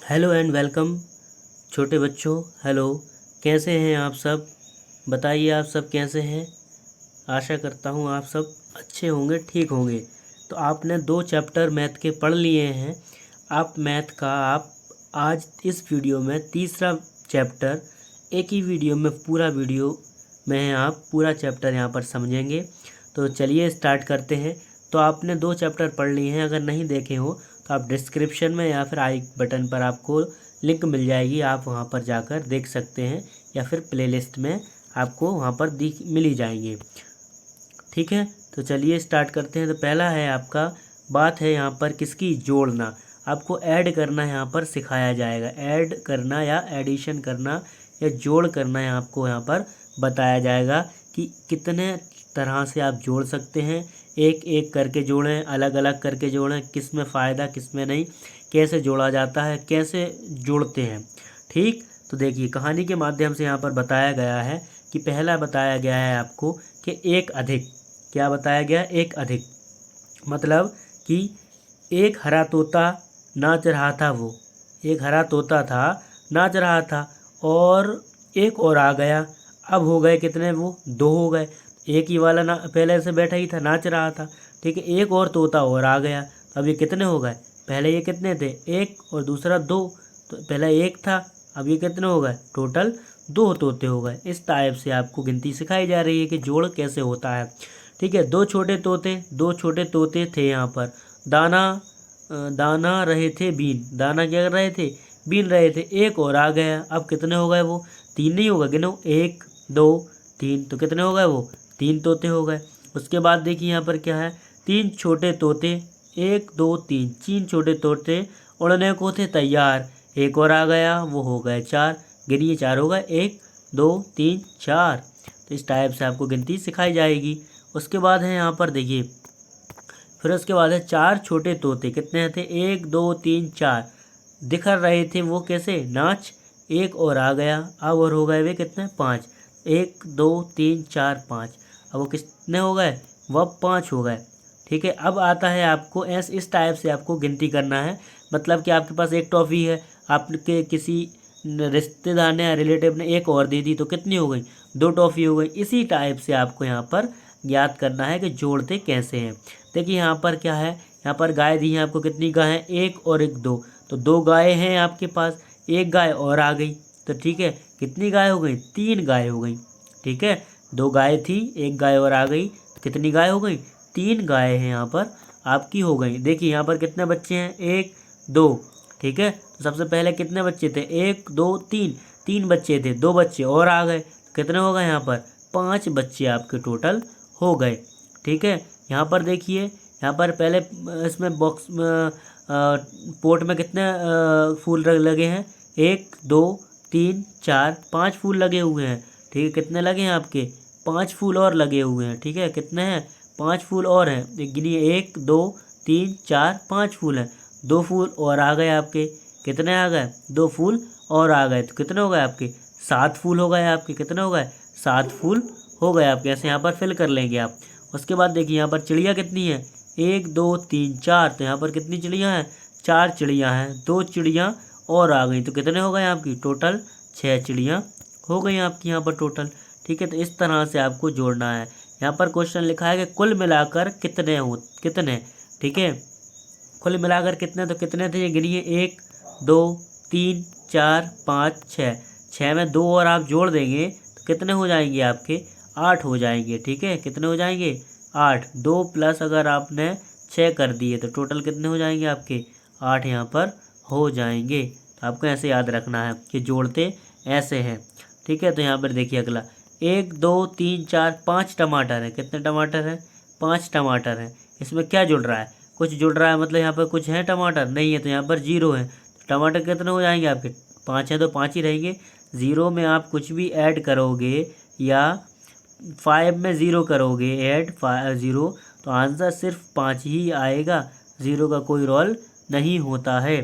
Hello and welcome छोटे बच्चों। Hello, कैसे हैं आप सब? बताइए आप सब कैसे हैं। आशा करता हूँ आप सब अच्छे होंगे, ठीक होंगे। तो आपने 2 चैप्टर मैथ के पढ़ लिए हैं। आप मैथ का आप आज इस वीडियो में तीसरा चैप्टर एक ही वीडियो में पूरा वीडियो में आप पूरा चैप्टर यहाँ पर समझेंगे। तो चलिए स्टार्ट करते हैं। तो आपने 2 चैप्टर पढ़ लिए हैं, अगर नहीं देखे हो तो आप डिस्क्रिप्शन में या फिर आई बटन पर आपको लिंक मिल जाएगी, आप वहाँ पर जाकर देख सकते हैं, या फिर प्लेलिस्ट में आपको वहाँ पर दिख मिल ही जाएंगे। ठीक है, तो चलिए स्टार्ट करते हैं। तो पहला है आपका बात है यहाँ पर किसकी, जोड़ना। आपको ऐड करना यहाँ पर सिखाया जाएगा। ऐड करना या एडिशन करना या जोड़ करना है आपको यहाँ पर बताया जाएगा कि कितने तरह से आप जोड़ सकते हैं। एक एक करके जोड़ें, अलग अलग करके जोड़ें, किस में फ़ायदा किस में नहीं, कैसे जोड़ा जाता है, कैसे जोड़ते हैं। ठीक, तो देखिए कहानी के माध्यम से यहाँ पर बताया गया है कि पहला बताया गया है आपको कि एक अधिक, क्या बताया गया, एक अधिक मतलब कि एक हरा तोता नाच रहा था। वो एक हरा तोता था, नाच रहा था, और एक और आ गया। अब हो गए कितने, वो 2 हो गए। एक ही वाला ना पहले से बैठा ही था, नाच रहा था। ठीक है, एक और तोता और आ गया। तो अब ये कितने हो गए, पहले ये कितने थे, 1 और दूसरा 2। तो पहले 1 था, अब ये कितने हो गए, टोटल 2 तोते हो गए। इस टाइप से आपको गिनती सिखाई जा रही है कि जोड़ कैसे होता है। ठीक है, 2 छोटे तोते थे यहाँ पर। दाना दाना रहे थे बीन, दाना क्या कर रहे थे, बीन रहे थे। एक और आ गया, अब कितने हो गए, वो 3 नहीं होगा, गिनो 1 2 3, तो कितने हो गए, वो 3 तोते हो गए। उसके बाद देखिए यहाँ पर क्या है, 3 छोटे तोते, 1 2 3, 3 छोटे तोते उड़ने को थे तैयार। एक और आ गया, वो हो गए 4। गिनिए 4 हो गए, 1 2 3 4। तो इस टाइप से आपको गिनती सिखाई जाएगी। उसके बाद है यहाँ पर देखिए, फिर उसके बाद है 4 छोटे तोते, कितने थे, 1 2 3 4, दिखर रहे थे वो कैसे, नाच। एक और आ गया, अब और हो गए वे कितने, 5। 1 2 3 4 5, अब वो कितने हो गए, वह 5 हो गए। ठीक है, अब आता है आपको इस टाइप से आपको गिनती करना है। मतलब कि आपके पास एक टॉफ़ी है, आपके किसी रिश्तेदार ने या रिलेटिव ने एक और दे दी, तो कितनी हो गई, 2 टॉफ़ी हो गई। इसी टाइप से आपको यहाँ पर याद करना है कि जोड़ते कैसे हैं। देखिए यहाँ पर क्या है, यहाँ पर गाय दी है आपको, कितनी गाय है, 1 और 1 2, तो 2 गाय हैं आपके पास, एक गाय और आ गई। तो ठीक है, कितनी गाय हो गई, 3 गाय हो गई। ठीक है, 2 गाय थी, एक गाय और आ गई, तो कितनी गाय हो गई, 3 गाय हैं यहाँ पर आपकी हो गई। देखिए यहाँ पर कितने बच्चे हैं, 1 2। ठीक है, तो सबसे पहले कितने बच्चे थे, 1 2 3, 3 बच्चे थे, 2 बच्चे और आ गए, कितने हो गए यहाँ पर, 5 बच्चे आपके टोटल हो गए। ठीक है, यहाँ पर देखिए, यहाँ पर पहले इसमें बॉक्स में पोट में कितने फूल लगे हैं, 1 2 3 4 5 फूल लगे हुए हैं। ठीक है, कितने लगे हैं आपके, 5 फूल और लगे हुए हैं। ठीक है, कितने हैं, 5 फूल और हैं। गिनिए, 1 2 3 4 5 फूल हैं, 2 फूल और आ गए आपके, कितने आ गए, 2 फूल और आ गए, तो कितने हो गए आपके, 7 फूल हो गए आपके, कितने हो गए, 7 फूल हो गए आपके। ऐसे यहाँ पर फिल कर लेंगे आप। उसके बाद देखिए यहाँ पर चिड़िया कितनी है, 1 2 3 4, तो यहाँ पर कितनी चिड़िया हैं, 4 चिड़िया हैं, 2 चिड़िया और आ गई, तो कितने हो गए आपकी, टोटल 6 चिड़िया हो गई आपकी यहाँ पर टोटल। ठीक है, तो इस तरह से आपको जोड़ना है। यहाँ पर क्वेश्चन लिखा है कि कुल मिलाकर कितने। ठीक है, कुल मिलाकर कितने, तो कितने थे ये गिनिए, 1 2 3 4 5 6, 6 में 2 और आप जोड़ देंगे तो कितने हो जाएंगे आपके, 8 हो जाएंगे। ठीक है, कितने हो जाएंगे, 8, 2 प्लस अगर आपने 6 कर दिए तो टोटल कितने हो जाएंगे आपके, 8 यहाँ पर हो जाएंगे। तो आपको ऐसे याद रखना है कि जोड़ते ऐसे हैं। ठीक है, तो यहाँ पर देखिए अगला, 1 2 3 4 5 टमाटर है, कितने टमाटर हैं, 5 टमाटर हैं। इसमें क्या जुड़ रहा है, कुछ जुड़ रहा है, मतलब यहाँ पर कुछ है टमाटर नहीं है, तो यहाँ पर 0 है। टमाटर कितने हो जाएंगे आपके, 5 है तो 5 ही रहेंगे। 0 में आप कुछ भी ऐड करोगे या 5 में 0 करोगे ऐड 0, तो आंसर सिर्फ 5 ही आएगा, 0 का कोई रोल नहीं होता है।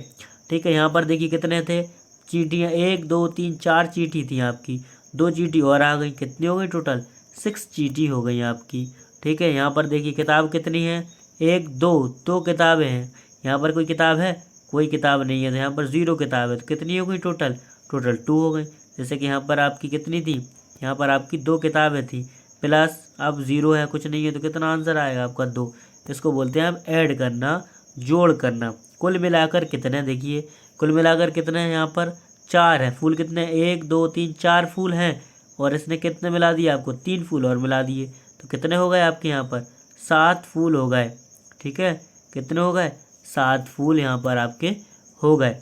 ठीक है, यहाँ पर देखिए कितने थे, चींटियाँ 1 2 3 4 चींटी थी आपकी, 2 चींटी और आ गई, कितनी हो गई टोटल, 6 चींटी हो गई आपकी। ठीक है, यहाँ पर देखिए किताब कितनी है, 1 2 2 किताबें हैं। यहाँ पर कोई किताब है, कोई किताब नहीं है, तो यहाँ पर 0 किताब है। तो कितनी हो गई टोटल? टोटल 2 हो गई। जैसे कि यहाँ पर आपकी कितनी थी, यहाँ पर आपकी 2 किताबें थी, प्लस अब 0 है, कुछ नहीं है, तो कितना आंसर आएगा आपका? 2। इसको बोलते हैं अब ऐड करना, जोड़ करना। कुल मिलाकर कितने, देखिए कुल मिलाकर कितने हैं यहाँ पर? 4 है। फूल कितने? 1 2 3 4 फूल हैं, और इसने कितने मिला दिए आपको? 3 फूल और मिला दिए। तो कितने हो गए आपके यहाँ पर? 7 फूल हो गए। ठीक है, कितने हो गए? 7 फूल यहाँ पर आपके हो गए।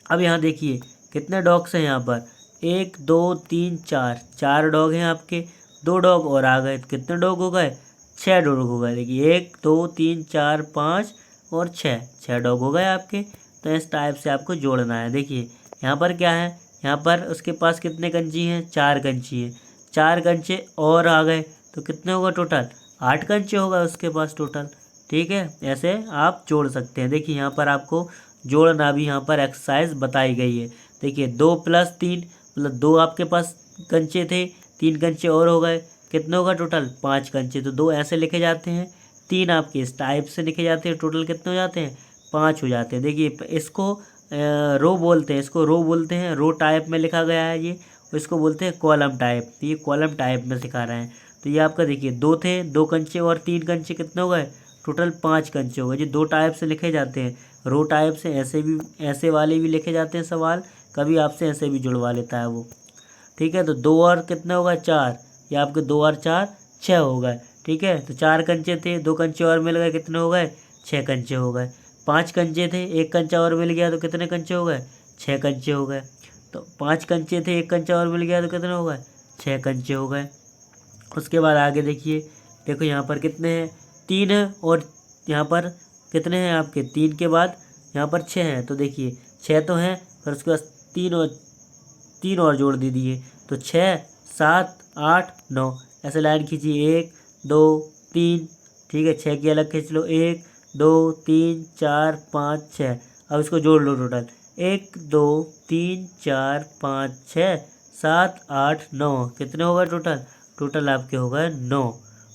अब यहाँ देखिए कितने डॉग्स हैं यहाँ पर? 1 2 3 4, 4 डॉग हैं आपके। 2 डॉग और आ गए, तो कितने डॉग हो गए? 6 डॉग हो गए। देखिए 1 2 3 4 5 और 6 डॉग हो गए आपके। तो इस टाइप से आपको जोड़ना है। देखिए यहाँ पर क्या है, यहाँ पर उसके पास कितने कंची हैं? 4 कंची हैं। 4 कंचे और आ गए, तो कितने होगा टोटल? 8 कंचे होगा उसके पास टोटल। ठीक है, ऐसे आप जोड़ सकते हैं। देखिए यहाँ पर आपको जोड़ना भी यहाँ पर एक्सरसाइज बताई गई है। देखिए 2 + 3 मतलब 2 आपके पास कंचे थे, 3 कंचे और हो गए, कितने होगा टोटल? 5 कंचे। तो 2 ऐसे लिखे जाते हैं, 3 आपके इस टाइप से लिखे जाते हैं, टोटल कितने हो जाते हैं? 5 हो जाते हैं। देखिए इसको रो बोलते हैं, इसको रो बोलते हैं, रो टाइप में लिखा गया है ये। इसको बोलते हैं कॉलम टाइप। तो ये कॉलम टाइप में सिखा रहे हैं। तो ये आपका देखिए 2 थे, 2 कंचे और 3 कंचे, कितने हो गए? टोटल 5 कंचे हो गए। ये 2 टाइप से लिखे जाते हैं। रो टाइप से ऐसे भी, ऐसे वाले भी लिखे जाते हैं सवाल, कभी आपसे ऐसे भी जुड़वा लेता है वो। ठीक है, तो 2 और कितने हो गए? 4। ये आपके 2 और 4 6 हो गए। ठीक है, तो 4 कंचे थे, 2 कंचे और मिल गए, कितने हो गए? 6 कंचे हो गए। 5 कंचे थे, 1 कंचा और मिल गया, तो कितने कंचे हो गए? 6 कंचे हो गए। तो 5 कंचे थे, 1 कंचा और मिल गया, तो कितने हो गए? 6 कंचे हो गए। उसके बाद आगे देखिए, देखो यहाँ पर कितने हैं? 3 है, और यहाँ पर कितने हैं आपके? 3 के बाद यहाँ पर 6 हैं। तो देखिए 6 तो हैं, फिर उसके बाद 3 और जोड़ दीजिए, तो 6 7 8 9, ऐसे लाइन खींचिए, 1 2 3। ठीक है, 6 की अलग खींच लो, 1 2 3 4 5 6। अब इसको जोड़ लो टोटल, 1 2 3 4 5 6 7 8 9, कितने हो गए टोटल? टोटल आपके हो गए 9।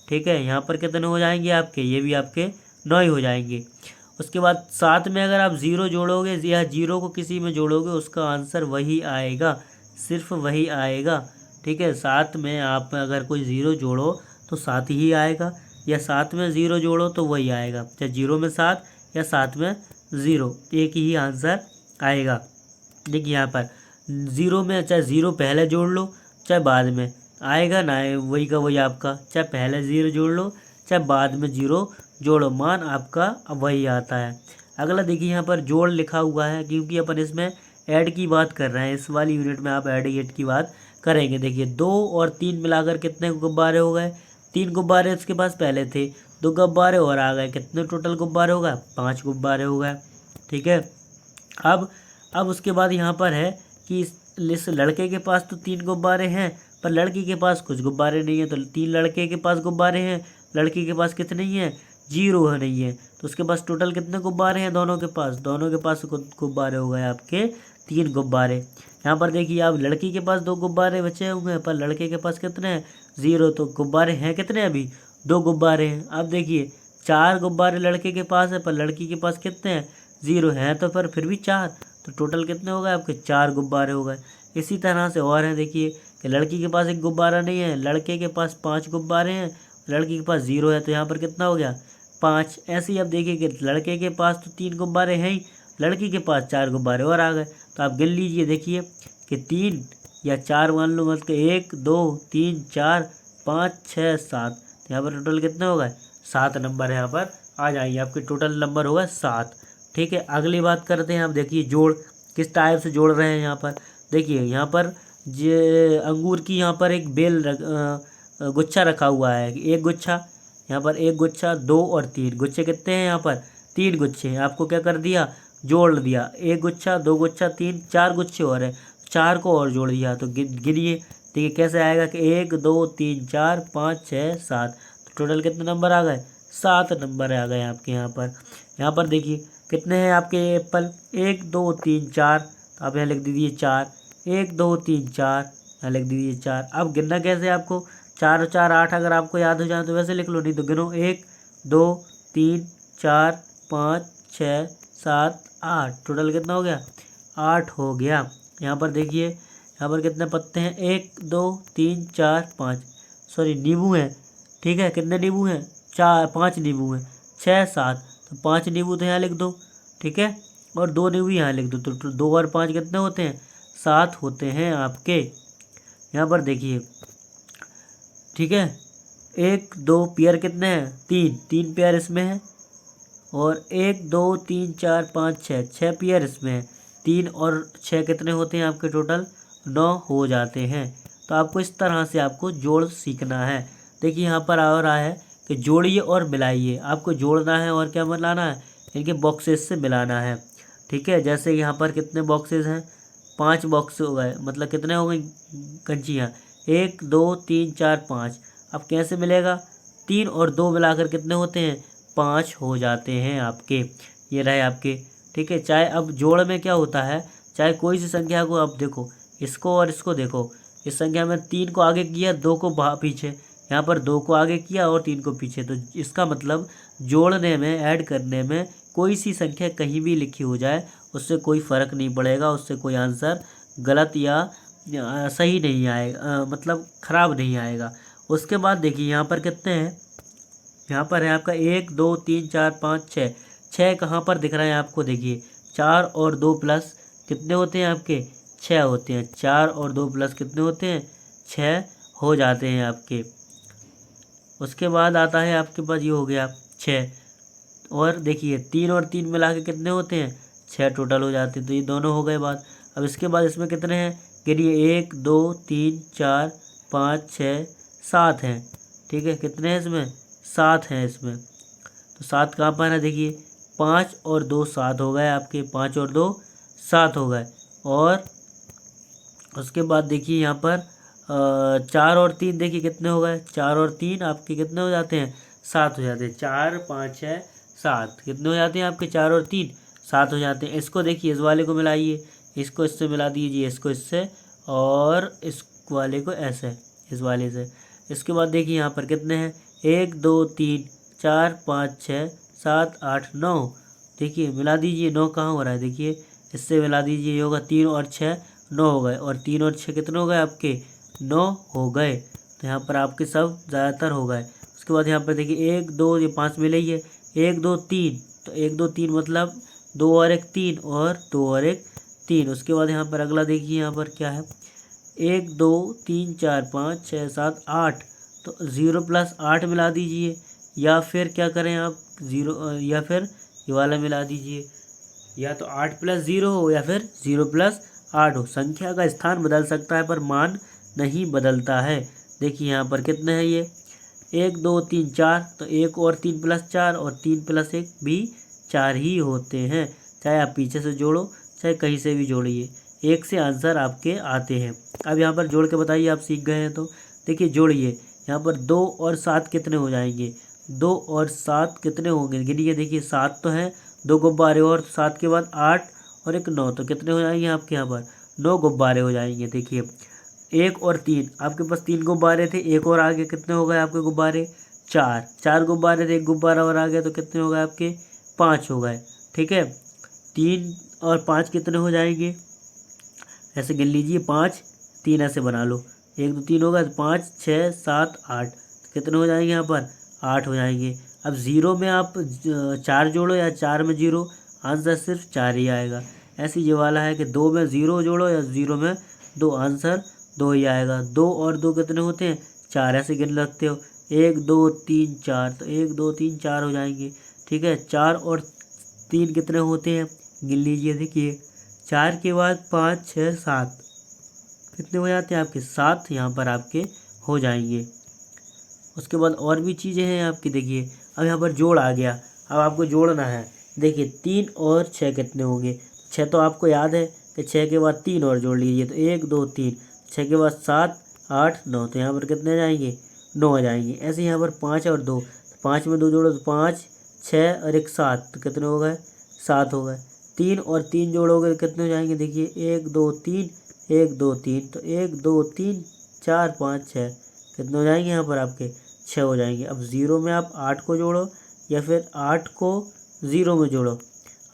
ठीक है, यहाँ पर कितने हो जाएंगे आपके? ये भी आपके 9 ही हो जाएंगे। उसके बाद साथ में अगर आप 0 जोड़ोगे या 0 को किसी में जोड़ोगे, उसका आंसर वही आएगा, सिर्फ वही आएगा। ठीक है, साथ में आप अगर कोई 0 जोड़ो तो 7 ही आएगा, या 7 में 0 जोड़ो तो वही आएगा, चाहे 0 में 7 या 7 में 0, एक ही आंसर आएगा। देखिए यहाँ पर 0 में चाहे 0 पहले जोड़ लो चाहे बाद में, आएगा ना आए वही का वही आपका, चाहे पहले 0 जोड़ लो चाहे बाद में 0 जोड़ो, मान आपका वही आता है। अगला देखिए यहाँ पर जोड़ लिखा हुआ है, क्योंकि अपन इसमें ऐड की बात कर रहे हैं। इस वाली यूनिट में आप ऐड की बात करेंगे। देखिए 2 और 3 मिलाकर कितने गुब्बारे हो गए? 3 गुब्बारे उसके पास पहले थे, 2 गुब्बारे और आ गए, कितने टोटल गुब्बारे हो गए? 5 गुब्बारे हो गए। ठीक है, अब उसके बाद यहाँ पर है कि इस लड़के के पास तो 3 गुब्बारे हैं, पर लड़की के पास कुछ गुब्बारे नहीं है। तो 3 लड़के के पास गुब्बारे हैं, लड़की के पास कितने ही हैं? 0 है, नहीं है। तो उसके पास टोटल कितने गुब्बारे हैं दोनों के पास? दोनों के पास गुब्बारे हो गए आपके 3 गुब्बारे। यहाँ पर देखिए आप, लड़की के पास 2 गुब्बारे बचे हुए हैं, पर लड़के के पास कितने हैं? 0। तो गुब्बारे हैं कितने? अभी 2 गुब्बारे हैं। अब देखिए 4 गुब्बारे लड़के के पास है, पर लड़की के पास कितने हैं? 0 हैं, तो फिर भी 4। तो टोटल कितने हो गए आपके? 4 गुब्बारे हो गए। इसी तरह से और हैं, देखिए कि लड़की के पास 1 गुब्बारा नहीं है, लड़के के पास 5 गुब्बारे हैं, लड़की के पास 0 है, तो यहाँ पर कितना हो गया? 5। ऐसे ही अब देखिए कि लड़के के पास तो 3 गुब्बारे हैं ही, लड़की के पास 4 गुब्बारे और आ गए। तो आप गिन लीजिए, देखिए कि 3 या 4 मान लो, मतलब 1 2 3 4 5 6 7, तो यहाँ पर टोटल कितने हो गए? 7 नंबर यहाँ पर आ जाएंगे आपके, टोटल नंबर होगा 7। ठीक है, अगली बात करते हैं। आप देखिए जोड़ किस टाइप से जोड़ रहे हैं। यहाँ पर देखिए, यहाँ पर ये अंगूर की यहाँ पर एक गुच्छा रखा हुआ है, एक गुच्छा, यहाँ पर एक गुच्छा, 2 और 3 गुच्छे, कितने हैं यहाँ पर? 3 गुच्छे हैं। आपको क्या कर दिया? जोड़ दिया, एक गुच्छा, 2 गुच्छा, 3 4 गुच्छे और हैं, 4 को और जोड़ दिया। तो गिनिए, देखिए कैसे आएगा कि 1 2 3 4 5 6 7, तो टोटल कितने नंबर आ गए? 7 नंबर आ गए आपके यहाँ पर। यहाँ पर देखिए कितने हैं आपके एप्पल? 1 2 3 4, तो आप यहाँ लिख दीजिए 4, 1 2 3 4, यहाँ लिख दीजिए 4। अब गिनना कैसे आपको? 4 और 4 8, अगर आपको याद हो जाए तो वैसे लिख लो, नहीं तो गिनो 1 2 3 4 5 6 7 8, टोटल कितना हो गया 8 हो गया। यहाँ पर देखिए यहाँ पर कितने पत्ते हैं 1 2 3 4 5, सॉरी नींबू हैं, ठीक है। कितने नींबू हैं 5 नींबू हैं, 6 7, तो 5 नींबू तो यहाँ लिख दो, ठीक है, और 2 नींबू यहाँ लिख दो, तो 2 और 5 कितने होते हैं 7 होते हैं आपके। यहाँ पर देखिए, ठीक है, 1 2 पेयर कितने हैं 3 पेयर इसमें है, और 1 2 3 4 5 6 पेयर इसमें है, 3 और 6 कितने होते हैं आपके टोटल 9 हो जाते हैं। तो आपको इस तरह से आपको जोड़ सीखना है। देखिए यहाँ पर आ रहा है कि जोड़िए और मिलाइए, आपको जोड़ना है और क्या मिलाना है, इनके बॉक्सेस से मिलाना है, ठीक है। जैसे यहाँ पर कितने बॉक्सेस हैं 5 बॉक्स हो गए, मतलब कितने हो गए कंचियाँ 1 2 3 4 5। अब कैसे मिलेगा 3 और 2 मिलाकर कितने होते हैं 5 हो जाते हैं आपके, ये रहे आपके, ठीक है। चाहे अब जोड़ में क्या होता है, चाहे कोई सी संख्या को आप देखो, इसको और इसको देखो, इस संख्या में 3 को आगे किया 2 को पीछे, यहाँ पर 2 को आगे किया और 3 को पीछे, तो इसका मतलब जोड़ने में ऐड करने में कोई सी संख्या कहीं भी लिखी हो जाए उससे कोई फ़र्क नहीं पड़ेगा, उससे कोई आंसर गलत या सही नहीं आएगा, मतलब ख़राब नहीं आएगा। उसके बाद देखिए यहाँ पर कितने हैं, यहाँ पर है आपका 1 2 3 4 5 6, 6 कहाँ पर दिख रहा है आपको, देखिए 4 और 2 प्लस कितने होते हैं आपके 6 होते हैं, 4 और 2 प्लस कितने होते हैं 6 हो जाते हैं आपके। उसके बाद आता है आपके पास ये हो गया 6, और देखिए 3 और 3 मिला के कितने होते हैं 6 टोटल हो जाते हैं, तो ये दोनों हो गए बात। अब इसके बाद इसमें कितने हैं, गिनिए 1 2 3 4 5 6 7 हैं, ठीक है। कितने हैं इसमें 7 हैं इसमें, तो 7 कहाँ पर है, देखिए 5 और 2 7 हो गए आपके, 5 और 2 7 हो गए। और उसके बाद देखिए यहाँ पर 4 और 3 देखिए कितने हो गए, 4 और 3 आपके कितने हो जाते हैं 7 हो जाते हैं, 4 5 6 7 कितने हो जाते हैं आपके 4 और 3 7 हो जाते हैं। इसको देखिए इस वाले को मिलाइए, इसको इससे मिला दीजिए, इसको इससे, और इस वाले को ऐसे इस वाले से। इसके बाद देखिए यहाँ पर कितने हैं 1 2 3 4 5 6 7 8 9, देखिए मिला दीजिए, 9 कहाँ हो रहा है, देखिए इससे मिला दीजिए, ये होगा 3 और 6 9 हो गए, और 3 और 6 कितने हो गए आपके 9 हो गए। तो यहाँ पर आपके सब ज़्यादातर हो गए। उसके बाद यहाँ पर देखिए 1 2 ये 5 मिले ही है, 1 2 3, तो 1 2 3 मतलब 2 और 1 3, और 2 और 1 3। उसके बाद यहाँ पर अगला देखिए यहाँ पर क्या है 1 2 3 4 5 6 7 8, तो 0 प्लस 8 मिला दीजिए, या फिर क्या करें आप 0 या फिर ये वाला मिला दीजिए, या तो 8 प्लस 0 हो या फिर 0 प्लस 8 हो। संख्या का स्थान बदल सकता है पर मान नहीं बदलता है। देखिए यहाँ पर कितने हैं ये 1 2 3 4, तो 1 और 3 प्लस 4 और 3 प्लस 1 भी 4 ही होते हैं, चाहे आप पीछे से जोड़ो चाहे कहीं से भी जोड़िए, 1 से आंसर आपके आते हैं। अब यहाँ पर जोड़ के बताइए, आप सीख गए हैं तो देखिए जोड़िए, यहाँ पर 2 और 7 कितने हो जाएंगे, 2 और 7 कितने होंगे, गिनिए, देखिए 7 तो हैं, 2 गुब्बारे और 7 के बाद 8 और 1 9, तो कितने हो जाएंगे आपके यहाँ पर 9 गुब्बारे हो जाएंगे। देखिए 1 और 3, आपके पास 3 गुब्बारे थे, एक और आगे कितने हो गए आपके गुब्बारे 4 गुब्बारे थे, 1 गुब्बारा और आ गया, तो कितने हो गए आपके 5 हो गए, ठीक है। 3 और 5 कितने हो जाएंगे, ऐसे गिन लीजिए 5 3 ऐसे बना लो, 1 2 3 होगा, तो 5 6 7 8, कितने हो जाएंगे यहाँ पर 8 हो जाएंगे। अब 0 में आप 4 जोड़ो या 4 में 0, आंसर सिर्फ 4 ही आएगा। ऐसे ये वाला है कि 2 में 0 जोड़ो या 0 में 2, आंसर 2 ही आएगा। 2 और 2 कितने होते हैं 4, ऐसे गिन लगते हो, 1 2 3 4, तो 1 2 3 4 हो जाएंगे, ठीक है। 4 और 3 कितने होते हैं, गिन लीजिए, देखिए 4 के बाद 5 6 7 कितने हो जाते हैं आपके 7, यहाँ पर आपके हो जाएंगे। उसके बाद और भी चीज़ें हैं आपकी, देखिए अब यहाँ पर जोड़ आ गया, अब आपको जोड़ना है। देखिए 3 और 6 कितने होंगे, 6 तो आपको याद है कि 6 के बाद 3 और जोड़ लीजिए, तो 1 2 3, 6 के बाद 7 8 9, तो यहाँ पर कितने आ जाएंगे 9 आ जाएंगे। ऐसे यहाँ पर 5 और 2, 5 में 2 जोड़ो तो 5 6 और 1 7, तो कितने हो गए 7 हो गए। 3 और 3 जोड़ोगे तो कितने हो जाएंगे, देखिए 1 2 3 1 2 3, तो 1 2 3 4 5 6 कितने हो जाएंगे यहाँ पर आपके 6 हो जाएंगे। अब 0 में आप 8 को जोड़ो या फिर 8 को 0 में जोड़ो,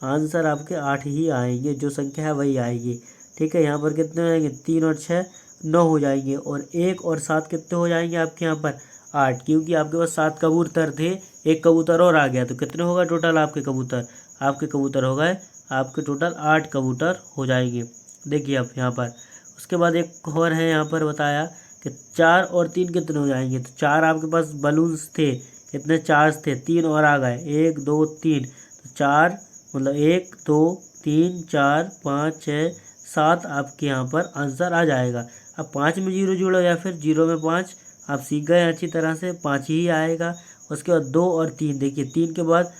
आंसर आपके 8 ही आएंगे, जो संख्या है वही आएगी। ठीक है, यहाँ पर कितने हो जाएंगे, 3 और 6 9 हो जाएंगे, और 1 और 7 कितने हो जाएंगे आपके यहाँ पर 8, क्योंकि आपके पास 7 कबूतर थे, एक कबूतर और आ गया, तो कितने होगा टोटल आपके कबूतर, हो गए आपके टोटल 8 कबूतर हो जाएंगे। देखिए आप यहाँ पर, उसके बाद एक और है यहाँ पर बताया कि 4 और 3 कितने हो जाएंगे, तो 4 आपके पास बलून्स थे, कितने चार्ज थे, 3 और आ गए, 1 2 3, तो 4 मतलब 1 2 3 4 5 6 7 आपके यहाँ पर आंसर आ जाएगा। अब 5 में 0 जोड़ो या फिर 0 में 5, आप सीख गए अच्छी तरह से, 5 ही आएगा। उसके बाद 2 और 3, देखिए 3 के बाद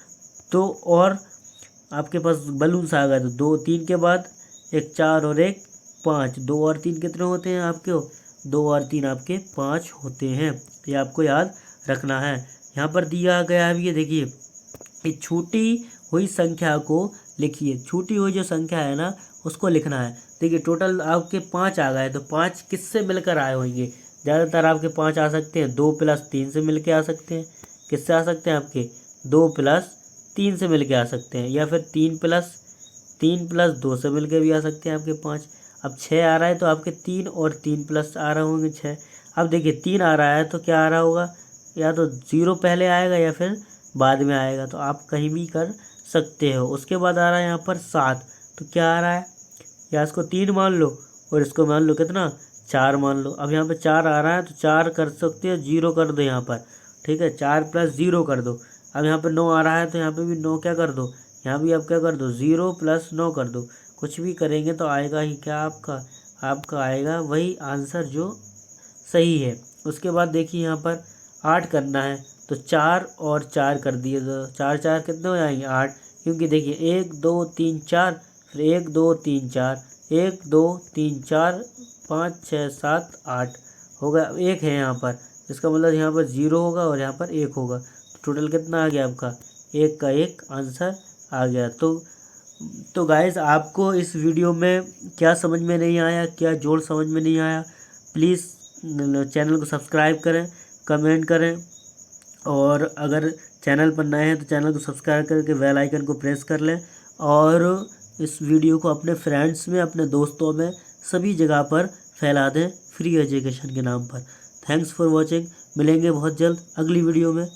2 और आपके पास बलून्स आ गए, तो 2 3 के बाद एक 4 और एक 5, 2 और 3 कितने होते हैं आपके, 2 और 3 आपके 5 होते हैं। ये आपको याद रखना है। यहाँ पर दिया गया है, ये देखिए, ये छूटी हुई संख्या को लिखिए, छूटी हुई जो संख्या है ना उसको लिखना है। देखिए टोटल आपके 5 आ गए, तो 5 किससे मिलकर आए होंगे, ज़्यादातर आपके 5 आ सकते हैं 2 + 3 से मिलके आ सकते हैं। किससे आ सकते हैं आपके, 2 + 3 से मिलके आ सकते हैं, या फिर 3 + 2 से मिलके भी आ सकते हैं आपके 5। अब 6 आ रहा है तो आपके 3 और 3 प्लस आ रहे होंगे 6। अब देखिए 3 आ रहा है तो क्या आ रहा होगा, या तो 0 पहले आएगा या फिर बाद में आएगा, तो आप कहीं भी कर सकते हो। उसके बाद आ रहा है यहाँ पर 7, तो क्या आ रहा है, या इसको 3 मान लो और इसको मान लो कितना 4 मान लो। अब यहाँ पे 4 आ रहा है तो 4 कर सकते हो, 0 कर दो यहाँ पर, ठीक है, 4 + 0 कर दो। अब यहाँ पे 9 आ रहा है तो यहाँ पे भी 9 क्या कर दो, यहाँ भी आप क्या कर दो, 0 + 9 कर दो। कुछ भी करेंगे तो आएगा ही क्या आपका आएगा वही आंसर जो सही है। उसके बाद देखिए यहाँ पर 8 करना है, तो 4 और 4 कर दिए, तो 4 4 कितने हो जाएंगे 8, क्योंकि देखिए 1 2 3 4, फिर 1 2 3 4, 1 2 3 4 5 6 7 8 होगा, 1 है यहाँ पर, इसका मतलब यहाँ पर 0 होगा और यहाँ पर 1 होगा, तो टोटल कितना आ गया आपका, 1 का 1 आंसर आ गया। तो गाइस आपको इस वीडियो में क्या समझ में नहीं आया, क्या जोड़ समझ में नहीं आया, प्लीज़ चैनल को सब्सक्राइब करें, कमेंट करें, और अगर चैनल पर नए हैं तो चैनल को सब्सक्राइब करके बेल आइकन को प्रेस कर लें, और इस वीडियो को अपने फ्रेंड्स में, अपने दोस्तों में, सभी जगह पर फैला दें फ्री एजुकेशन के नाम पर। थैंक्स फॉर वॉचिंग, मिलेंगे बहुत जल्द अगली वीडियो में।